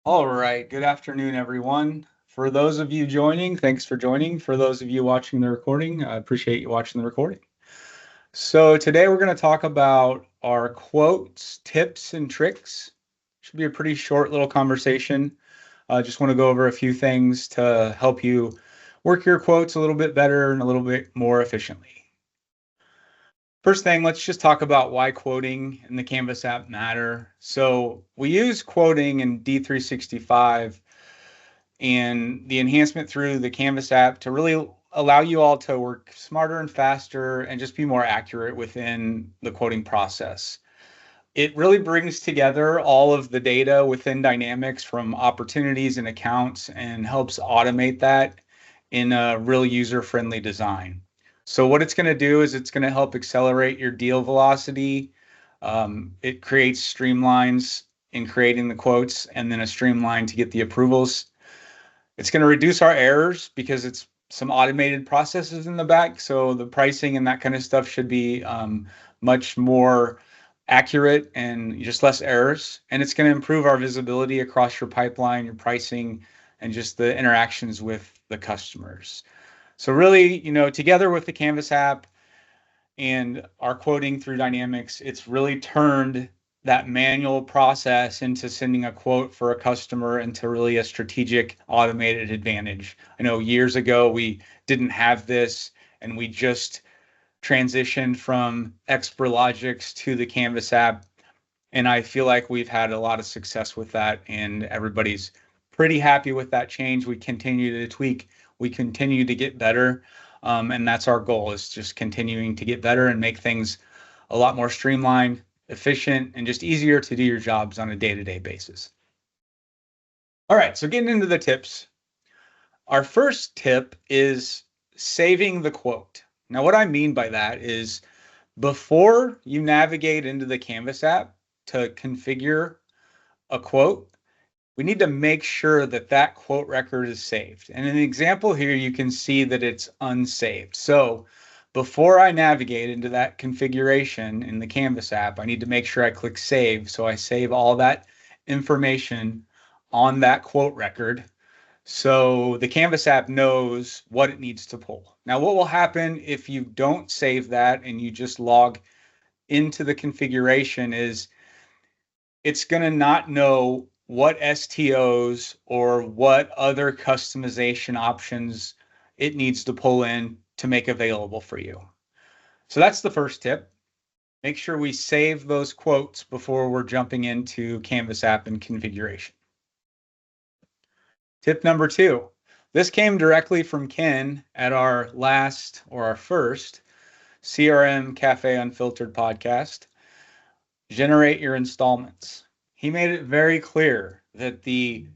All right, good afternoon, everyone. For those of you joining, thanks for joining. For those of you watching the recording, I appreciate you watching the recording. So today we're going to talk about our quotes, tips, and tricks. Should be a pretty short little conversation. I just want to go over a few things to help you work your quotes a little bit better and a little bit more efficiently. First thing, let's just talk about why quoting in the Canvas app matter. So we use quoting in D365 and the enhancement through the Canvas app to really allow you all to work smarter and faster and just be more accurate within the quoting process. It really brings together all of the data within Dynamics from opportunities and accounts and helps automate that in a real user-friendly design. So what it's going to do is it's going to help accelerate your deal velocity. It creates streamlines in creating the quotes and then a streamline to get the approvals. It's going to reduce our errors because it's some automated processes in the back. So the pricing and that kind of stuff should be much more accurate and just less errors. And it's going to improve our visibility across your pipeline, your pricing, and just the interactions with the customers. So really, together with the Canvas app and our quoting through Dynamics, it's really turned that manual process into sending a quote for a customer into really a strategic automated advantage. I know years ago we didn't have this and we just transitioned from Explorlogics to the Canvas app. And I feel like we've had a lot of success with that and everybody's pretty happy with that change. We continue to tweak, we continue to get better. And that's our goal, is just continuing to get better and make things a lot more streamlined, efficient, and just easier to do your jobs on a day-to-day basis. All right, so getting into the tips. Our first tip is saving the quote. Now, what I mean by that is before you navigate into the Canvas app to configure a quote, we need to make sure that that quote record is saved. And in the example here, you can see that it's unsaved. So before I navigate into that configuration in the Canvas app, I need to make sure I click save. So I save all that information on that quote record. So the Canvas app knows what it needs to pull. Now, what will happen if you don't save that and you just log into the configuration is it's going to not know what STOs or what other customization options it needs to pull in to make available for you. So that's the first tip. Make sure we save those quotes before we're jumping into Canvas app and configuration. Tip number 2. This came directly from Ken at our first CRM Cafe Unfiltered podcast. Generate your installments. He made it very clear that the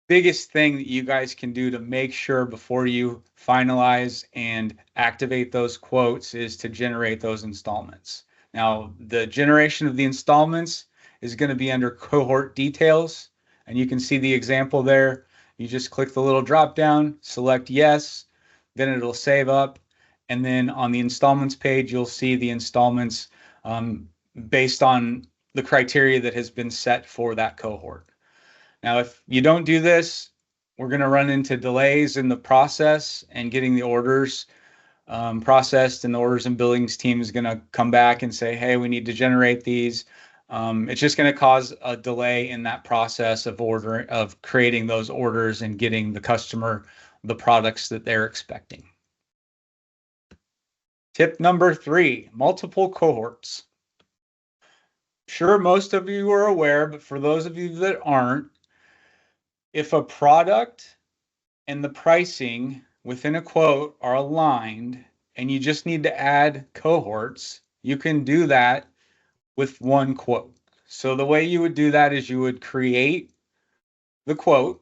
biggest thing that you guys can do to make sure before you finalize and activate those quotes is to generate those installments. Now, the generation of the installments is going to be under cohort details, and you can see the example there. You just click the little drop down, select yes, then it'll save up, and then on the installments page, you'll see the installments based on the criteria that has been set for that cohort. Now, if you don't do this, we're going to run into delays in the process and getting the orders processed, and the orders and billings team is going to come back and say, hey, we need to generate these. It's just going to cause a delay in that process of creating those orders and getting the customer the products that they're expecting. Tip number 3, multiple cohorts. Sure, most of you are aware, but for those of you that aren't, if a product and the pricing within a quote are aligned and you just need to add cohorts, you can do that with one quote. So the way you would do that is you would create the quote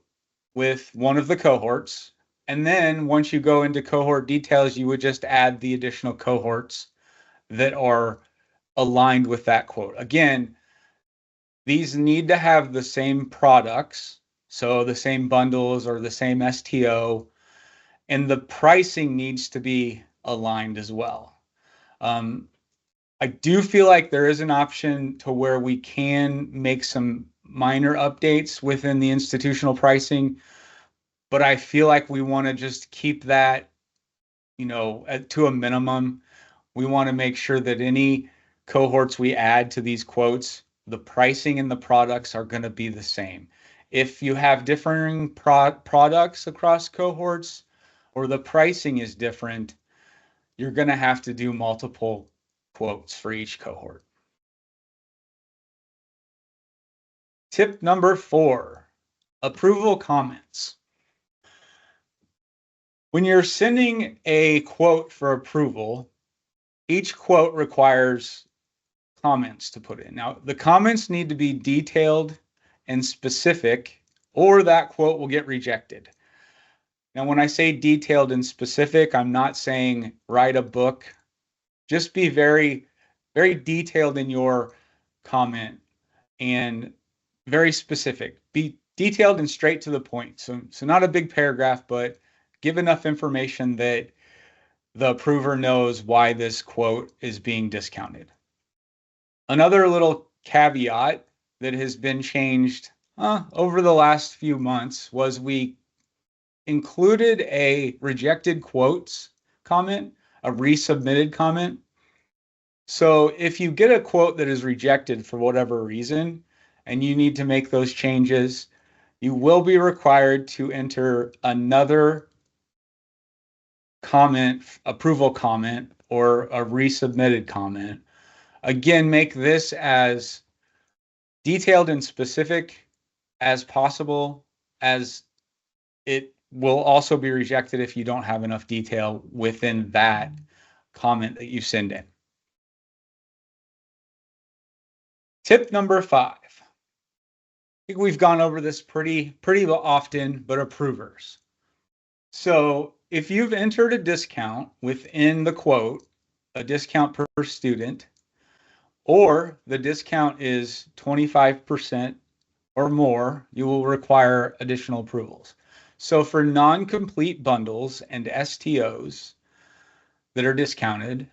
with one of the cohorts, and then once you go into cohort details, you would just add the additional cohorts that are aligned with that quote. Again, these need to have the same products, so the same bundles or the same STO, and the pricing needs to be aligned as well. I do feel like there is an option to where we can make some minor updates within the institutional pricing, but I feel like we want to just keep that, to a minimum. We want to make sure that any cohorts we add to these quotes, the pricing and the products are going to be the same. If you have differing products across cohorts or the pricing is different, you're going to have to do multiple quotes for each cohort. Tip number 4, approval comments. When you're sending a quote for approval, each quote requires comments to put in. Now, the comments need to be detailed and specific, or that quote will get rejected. Now, when I say detailed and specific, I'm not saying write a book. Just be very, very detailed in your comment and very specific. Be detailed and straight to the point. So not a big paragraph, but give enough information that the approver knows why this quote is being discounted. Another little caveat that has been changed over the last few months was we included a rejected quotes comment, a resubmitted comment. So if you get a quote that is rejected for whatever reason, and you need to make those changes, you will be required to enter another comment, approval comment, or a resubmitted comment. Again, make this as detailed and specific as possible, as it will also be rejected if you don't have enough detail within that comment that you send in. Tip number 5. I think we've gone over this pretty often, but approvers. So if you've entered a discount within the quote, a discount per student, or the discount is 25% or more, you will require additional approvals. So for non-complete bundles and STOs that are discounted,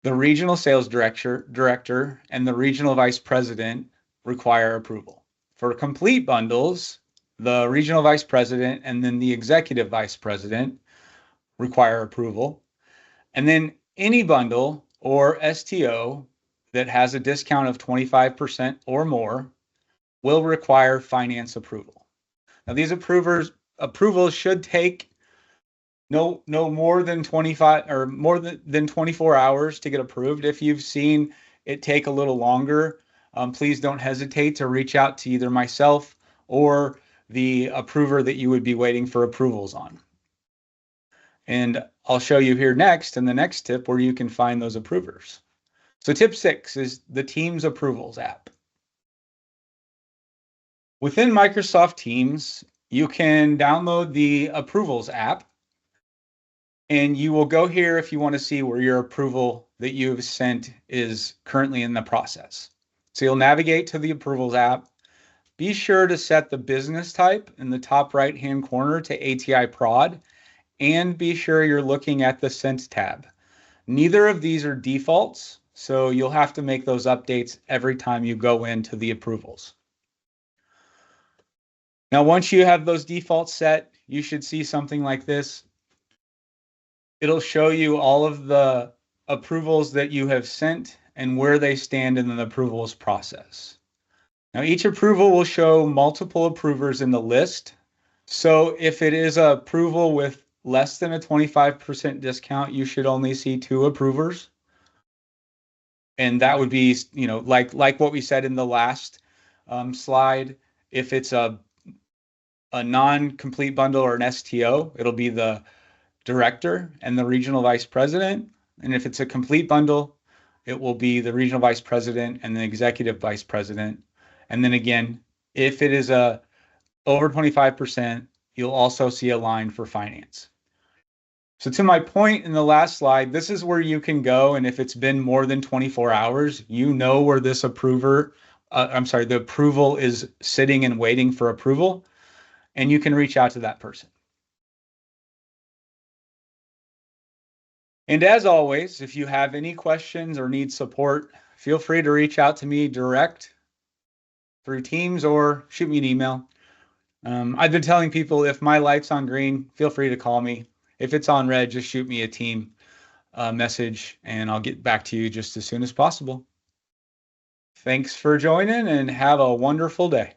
the regional sales director and the regional vice president require approval. For complete bundles, the regional vice president and then the executive vice president require approval. And then any bundle or STO that has a discount of 25% or more will require finance approval. Now, these approvals should take no more than 25 or more than 24 hours to get approved. If you've seen it take a little longer, please don't hesitate to reach out to either myself or the approver that you would be waiting for approvals on. And I'll show you here next in the next tip where you can find those approvers. So tip 6 is the Teams Approvals app. Within Microsoft Teams, you can download the Approvals app, and you will go here if you want to see where your approval that you've sent is currently in the process. So you'll navigate to the Approvals app. Be sure to set the business type in the top right-hand corner to ATI Prod, and be sure you're looking at the Sent tab. Neither of these are defaults, so you'll have to make those updates every time you go into the approvals. Now, once you have those defaults set, you should see something like this. It'll show you all of the approvals that you have sent and where they stand in the approvals process. Now, each approval will show multiple approvers in the list. So if it is an approval with less than a 25% discount, you should only see 2 approvers. And that would be, like what we said in the last slide. If it's a non-complete bundle or an STO, it'll be the director and the regional vice president. And if it's a complete bundle, it will be the regional vice president and the executive vice president. And then again, if it is over 25%, you'll also see a line for finance. So to my point in the last slide, this is where you can go. And if it's been more than 24 hours, you know where this the approval is sitting and waiting for approval, and you can reach out to that person. And as always, if you have any questions or need support, feel free to reach out to me direct through Teams or shoot me an email. I've been telling people if my light's on green, feel free to call me. If it's on red, just shoot me a team message and I'll get back to you just as soon as possible. Thanks for joining and have a wonderful day.